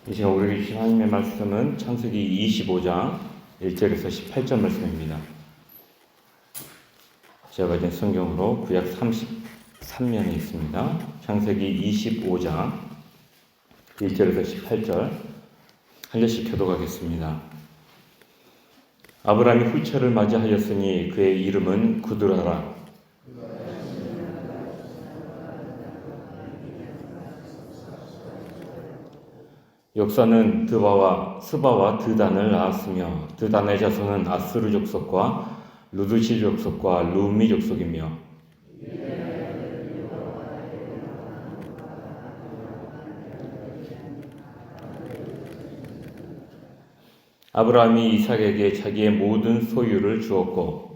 이 시간 우리에게 주신 하나님의 말씀은 창세기 25장 1절에서 18절 말씀입니다. 제가 가진 성경으로 구약 33면에 있습니다. 창세기 25장 1절에서 18절 한 절씩 교독하겠습니다. 아브라함이 후처를 맞이하였으니 그의 이름은 구드라라. 역사는 스바와 드단을 낳았으며 드단의 자손은 아스루 족속과 루드시 족속과 루미 족속이며 아브라함이 이삭에게 자기의 모든 소유를 주었고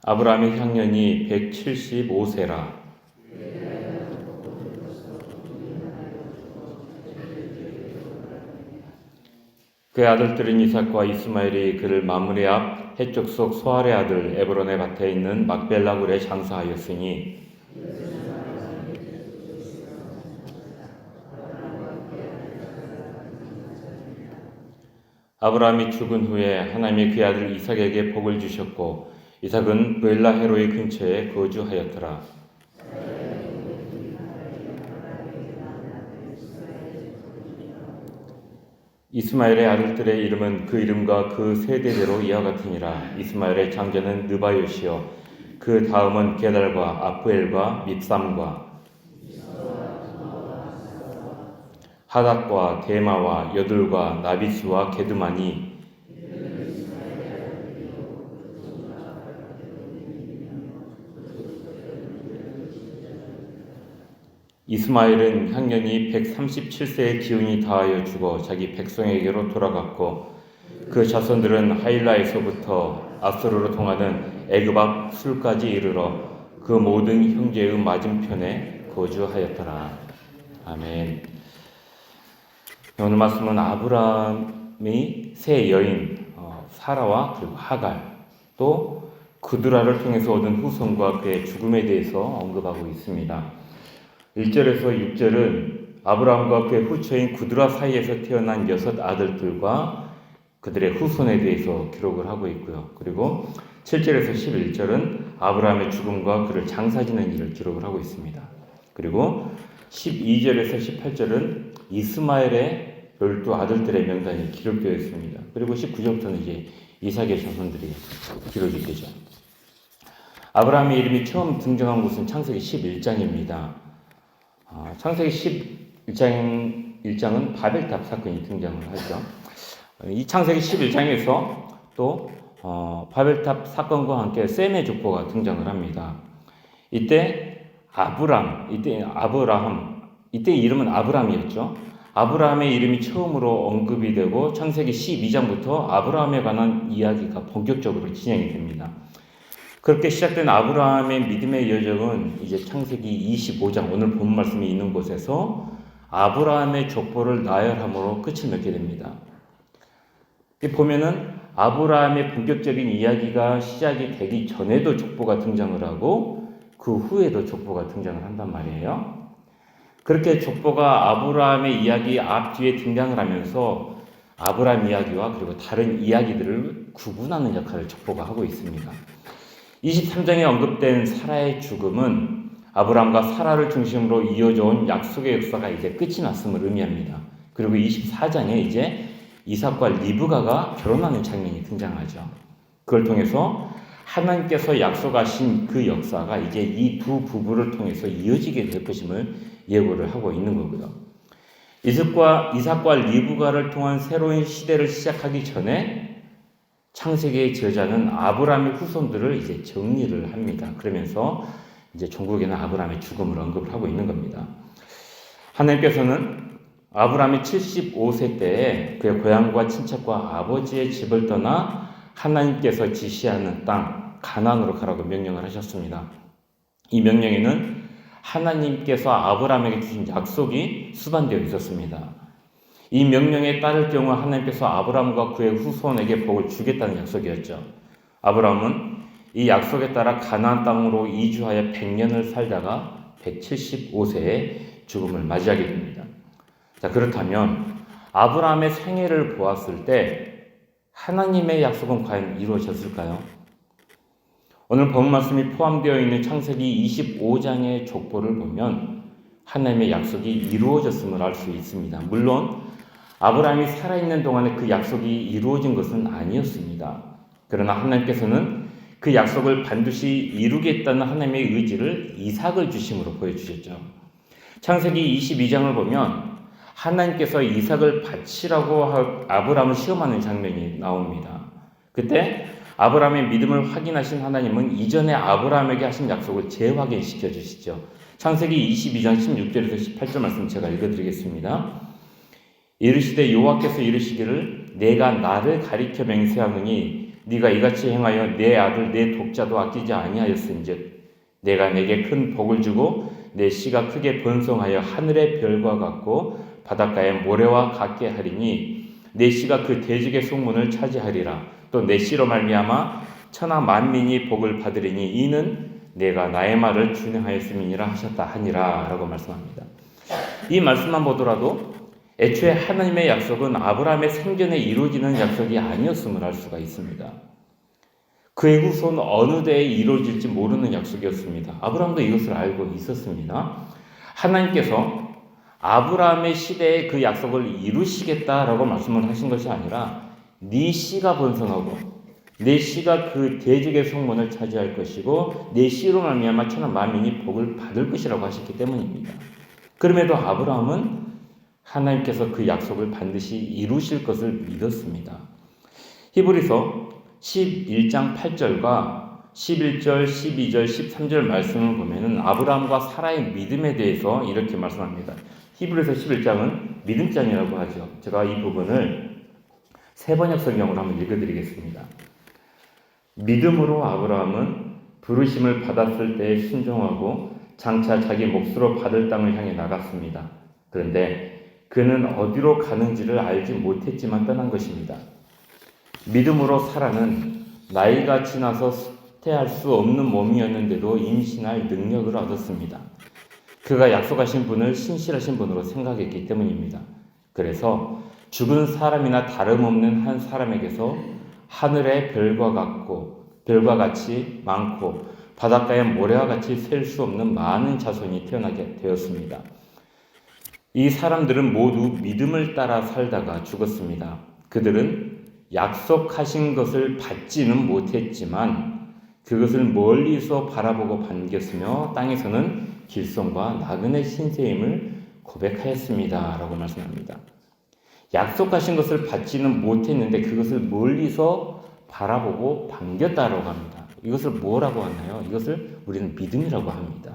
아브라함의 향년이 175세라. 그의 아들들은 이삭과 이스마엘이 그를 마므레 앞 해족속 소알의 아들 에브론의 밭에 있는 막벨라 굴에 장사하였으니 아브라함이 죽은 후에 하나님이 그의 아들 이삭에게 복을 주셨고 이삭은 브엘라 헤로의 근처에 거주하였더라. 이스마엘의 아들들의 이름은 그 이름과 그 세대대로 이와 같으니라. 이스마엘의 장자는 느바요시요 그 다음은 게달과 아프엘과 밉삼과 하닷과 데마와 여둘과 나비스와 게드마니 이스마엘은 향년이 137세의 기운이 다하여 죽어 자기 백성에게로 돌아갔고 그 자손들은 하일라에서부터 아스루로 통하는 애굽 앞 술까지 이르러 그 모든 형제의 맞은편에 거주하였더라. 아멘. 오늘 말씀은 아브라함의 세 여인 사라와 그리고 하갈 또 구드라를 통해서 얻은 후손과 그의 죽음에 대해서 언급하고 있습니다. 1절에서 6절은 아브라함과 그의 후처인 구드라 사이에서 태어난 6 아들들과 그들의 후손에 대해서 기록을 하고 있고요. 그리고 7절에서 11절은 아브라함의 죽음과 그를 장사지는 일을 기록을 하고 있습니다. 그리고 12절에서 18절은 이스마엘의 12 아들들의 명단이 기록되어 있습니다. 그리고 19절부터는 이제 이삭의 자손들이 기록이 되죠. 아브라함의 이름이 처음 등장한 곳은 창세기 11장입니다. 창세기 11장은 바벨탑 사건이 등장을 하죠. 이 창세기 11장에서 또 바벨탑 사건과 함께 셈의 족보가 등장을 합니다. 이때 이때 이름은 아브람이었죠. 아브라함의 이름이 처음으로 언급이 되고 창세기 12장부터 아브라함에 관한 이야기가 본격적으로 진행이 됩니다. 그렇게 시작된 아브라함의 믿음의 여정은 이제 창세기 25장 오늘 본 말씀이 있는 곳에서 아브라함의 족보를 나열함으로 끝을 맺게 됩니다. 보면은 아브라함의 본격적인 이야기가 시작이 되기 전에도 족보가 등장을 하고 그 후에도 족보가 등장을 한단 말이에요. 그렇게 족보가 아브라함의 이야기 앞뒤에 등장을 하면서 아브라함 이야기와 그리고 다른 이야기들을 구분하는 역할을 족보가 하고 있습니다. 23장에 언급된 사라의 죽음은 아브라함과 사라를 중심으로 이어져 온 약속의 역사가 이제 끝이 났음을 의미합니다. 그리고 24장에 이제 이삭과 리브가가 결혼하는 장면이 등장하죠. 그걸 통해서 하나님께서 약속하신 그 역사가 이제 이 두 부부를 통해서 이어지게 될 것임을 예고를 하고 있는 거고요. 이삭과 리브가를 통한 새로운 시대를 시작하기 전에 창세기의 저자는 아브라함의 후손들을 이제 정리를 합니다. 그러면서 이제 종국에는 아브라함의 죽음을 언급을 하고 있는 겁니다. 하나님께서는 아브라함이 75세 때에 그의 고향과 친척과 아버지의 집을 떠나 하나님께서 지시하는 땅 가나안으로 가라고 명령을 하셨습니다. 이 명령에는 하나님께서 아브라함에게 주신 약속이 수반되어 있었습니다. 이 명령에 따를 경우 하나님께서 아브라함과 그의 후손에게 복을 주겠다는 약속이었죠. 아브라함은 이 약속에 따라 가나안 땅으로 이주하여 100년을 살다가 175세에 죽음을 맞이하게 됩니다. 자, 그렇다면 아브라함의 생애를 보았을 때 하나님의 약속은 과연 이루어졌을까요? 오늘 본 말씀이 포함되어 있는 창세기 25장의 족보를 보면 하나님의 약속이 이루어졌음을 알 수 있습니다. 물론 아브라함이 살아있는 동안에 그 약속이 이루어진 것은 아니었습니다. 그러나 하나님께서는 그 약속을 반드시 이루겠다는 하나님의 의지를 이삭을 주심으로 보여주셨죠. 창세기 22장을 보면 하나님께서 이삭을 바치라고 아브라함을 시험하는 장면이 나옵니다. 그때 아브라함의 믿음을 확인하신 하나님은 이전에 아브라함에게 하신 약속을 재확인시켜 주시죠. 창세기 22장 16절에서 18절 말씀 제가 읽어드리겠습니다. 이르시되 여호와께서 이르시기를 내가 나를 가리켜 맹세하노니 네가 이같이 행하여 내 아들 내 독자도 아끼지 아니하였은즉 내가 내게 큰 복을 주고 내 씨가 크게 번성하여 하늘의 별과 같고 바닷가의 모래와 같게 하리니 내 씨가 그 대적의 속문을 차지하리라. 또 내 씨로 말미암아 천하 만민이 복을 받으리니 이는 내가 나의 말을 준행하였음이니라 하셨다 하니라 라고 말씀합니다. 이 말씀만 보더라도 애초에 하나님의 약속은 아브라함의 생전에 이루어지는 약속이 아니었음을 알 수가 있습니다. 그의 후손 어느 때에 이루어질지 모르는 약속이었습니다. 아브라함도 이것을 알고 있었습니다. 하나님께서 아브라함의 시대에 그 약속을 이루시겠다라고 말씀을 하신 것이 아니라 네 씨가 번성하고 내 씨가 그 대적의 성문을 차지할 것이고 내 씨로 말미암아 천하 만민이 복을 받을 것이라고 하셨기 때문입니다. 그럼에도 아브라함은 하나님께서 그 약속을 반드시 이루실 것을 믿었습니다. 히브리서 11장 8절과 11절, 12절, 13절 말씀을 보면은 아브라함과 사라의 믿음에 대해서 이렇게 말씀합니다. 히브리서 11장은 믿음장이라고 하죠. 제가 이 부분을 세번역 성경으로 한번 읽어드리겠습니다. 믿음으로 아브라함은 부르심을 받았을 때 순종하고 장차 자기 몫으로 받을 땅을 향해 나갔습니다. 그런데 그는 어디로 가는지를 알지 못했지만 떠난 것입니다. 믿음으로 사라는 나이가 지나서 수태할 수 없는 몸이었는데도 임신할 능력을 얻었습니다. 그가 약속하신 분을 신실하신 분으로 생각했기 때문입니다. 그래서 죽은 사람이나 다름없는 한 사람에게서 하늘의 별과 같이 많고 바닷가의 모래와 같이 셀 수 없는 많은 자손이 태어나게 되었습니다. 이 사람들은 모두 믿음을 따라 살다가 죽었습니다. 그들은 약속하신 것을 받지는 못했지만 그것을 멀리서 바라보고 반겼으며 땅에서는 길손과 나그네 신세임을 고백하였습니다. 라고 말씀합니다. 약속하신 것을 받지는 못했는데 그것을 멀리서 바라보고 반겼다라고 합니다. 이것을 뭐라고 하나요? 이것을 우리는 믿음이라고 합니다.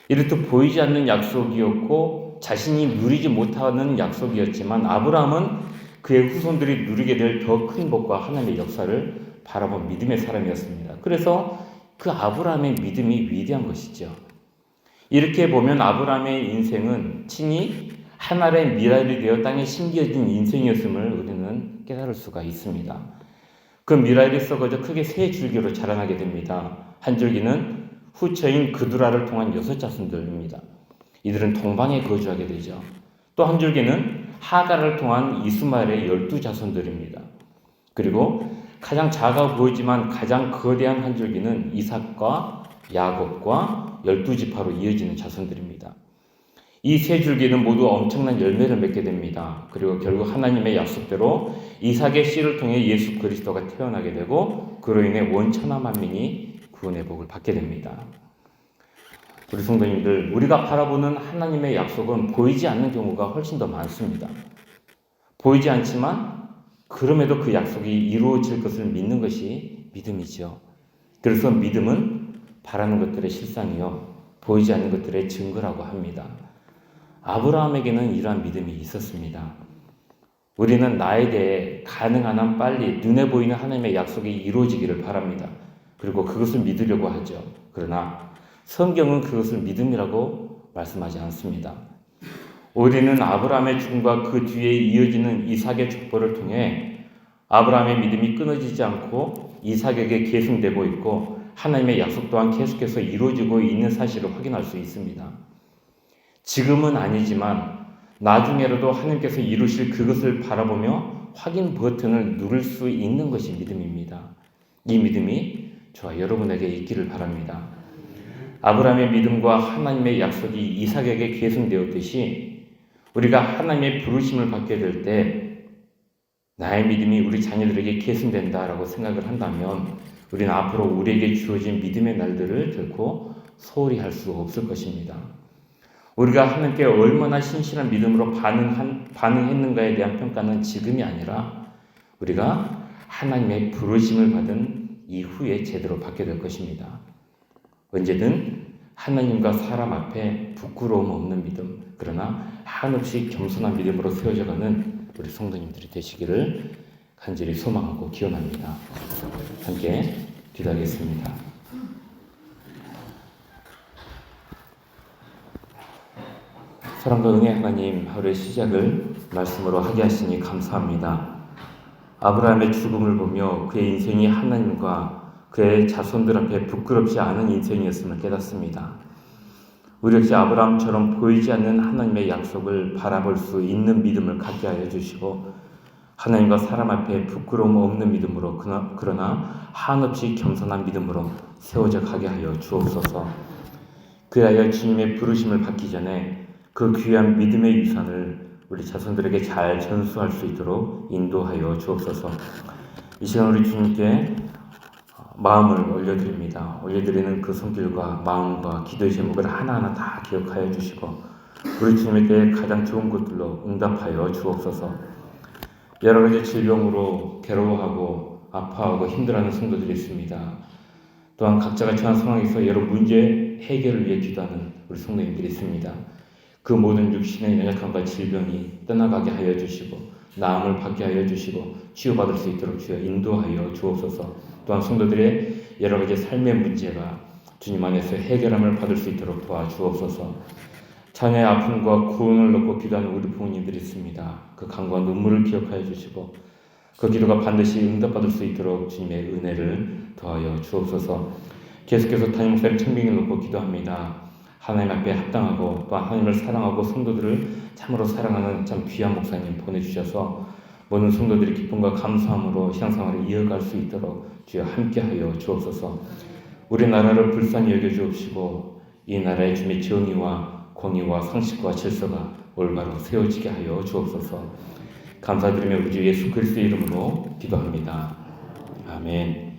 이렇듯 보이지 않는 약속이었고 자신이 누리지 못하는 약속이었지만 아브라함은 그의 후손들이 누리게 될 더 큰 복과 하나님의 역사를 바라본 믿음의 사람이었습니다. 그래서 그 아브라함의 믿음이 위대한 것이죠. 이렇게 보면 아브라함의 인생은 친히 하늘의 미랄이 되어 땅에 심겨진 인생이었음을 우리는 깨달을 수가 있습니다. 그 미랄이 썩어져 크게 세 줄기로 자라나게 됩니다. 한 줄기는 후처인 그두라를 통한 6자손들입니다. 이들은 동방에 거주하게 되죠. 또 한 줄기는 하갈을 통한 이스마엘의 12자손들입니다. 그리고 가장 작아 보이지만 가장 거대한 한 줄기는 이삭과 야곱과 12지파로 이어지는 자손들입니다. 이 세 줄기는 모두 엄청난 열매를 맺게 됩니다. 그리고 결국 하나님의 약속대로 이삭의 씨를 통해 예수 그리스도가 태어나게 되고 그로 인해 온 천하 만민이 구원의 복을 받게 됩니다. 우리 성도님들, 우리가 바라보는 하나님의 약속은 보이지 않는 경우가 훨씬 더 많습니다. 보이지 않지만 그럼에도 그 약속이 이루어질 것을 믿는 것이 믿음이죠. 그래서 믿음은 바라는 것들의 실상이요 보이지 않는 것들의 증거라고 합니다. 아브라함에게는 이러한 믿음이 있었습니다. 우리는 나에 대해 가능한 한 빨리 눈에 보이는 하나님의 약속이 이루어지기를 바랍니다. 그리고 그것을 믿으려고 하죠. 그러나 성경은 그것을 믿음이라고 말씀하지 않습니다. 우리는 아브라함의 죽음과 그 뒤에 이어지는 이삭의 족보를 통해 아브라함의 믿음이 끊어지지 않고 이삭에게 계승되고 있고 하나님의 약속 또한 계속해서 이루어지고 있는 사실을 확인할 수 있습니다. 지금은 아니지만 나중에라도 하나님께서 이루실 그것을 바라보며 확인 버튼을 누를 수 있는 것이 믿음입니다. 이 믿음이 저와 여러분에게 있기를 바랍니다. 아브라함의 믿음과 하나님의 약속이 이삭에게 계승되었듯이 우리가 하나님의 부르심을 받게 될 때 나의 믿음이 우리 자녀들에게 계승된다라고 생각을 한다면 우리는 앞으로 우리에게 주어진 믿음의 날들을 결코 소홀히 할 수 없을 것입니다. 우리가 하나님께 얼마나 신실한 믿음으로 반응했는가에 대한 평가는 지금이 아니라 우리가 하나님의 부르심을 받은 이후에 제대로 받게 될 것입니다. 언제든 하나님과 사람 앞에 부끄러움 없는 믿음, 그러나 한없이 겸손한 믿음으로 세워져가는 우리 성도님들이 되시기를 간절히 소망하고 기원합니다. 함께 기도하겠습니다. 사랑과 은혜 하나님, 하루의 시작을 말씀으로 하게 하시니 감사합니다. 아브라함의 죽음을 보며 그의 인생이 하나님과 그의 자손들 앞에 부끄럽지 않은 인생이었음을 깨닫습니다. 우리 역시 아브라함처럼 보이지 않는 하나님의 약속을 바라볼 수 있는 믿음을 갖게 하여 주시고 하나님과 사람 앞에 부끄러움 없는 믿음으로 그러나 한없이 겸손한 믿음으로 세워져 가게 하여 주옵소서. 그리하여 주님의 부르심을 받기 전에 그 귀한 믿음의 유산을 우리 자손들에게 잘 전수할 수 있도록 인도하여 주옵소서. 이 시간 우리 주님께 마음을 올려드립니다. 올려드리는 그 손길과 마음과 기도의 제목을 하나하나 다 기억하여 주시고 우리 주님께 가장 좋은 것들로 응답하여 주옵소서. 여러 가지 질병으로 괴로워하고 아파하고 힘들어하는 성도들이 있습니다. 또한 각자가 처한 상황에서 여러 문제 해결을 위해 기도하는 우리 성도님들이 있습니다. 그 모든 육신의 연약함과 질병이 떠나가게 하여 주시고 나음을 받게 하여 주시고 치유받을 수 있도록 주여 인도하여 주옵소서. 또한 성도들의 여러 가지 삶의 문제가 주님 안에서 해결함을 받을 수 있도록 도와주옵소서. 자녀의 아픔과 고운을 놓고 기도하는 우리 부모님들이 있습니다. 그 간과 눈물을 기억하여 주시고 그 기도가 반드시 응답받을 수 있도록 주님의 은혜를 더하여 주옵소서. 계속해서 담임 목사님 청빙을 놓고 기도합니다. 하나님 앞에 합당하고 또 하나님을 사랑하고 성도들을 참으로 사랑하는 참 귀한 목사님 보내주셔서 모든 성도들이 기쁨과 감사함으로 신앙생활을 이어갈 수 있도록 주여 함께하여 주옵소서. 우리나라를 불쌍히 여겨주옵시고 이 나라의 주님의 정의와 공의와 상식과 질서가 올바로 세워지게 하여 주옵소서. 감사드리며 우리 주 예수 그리스도의 이름으로 기도합니다. 아멘.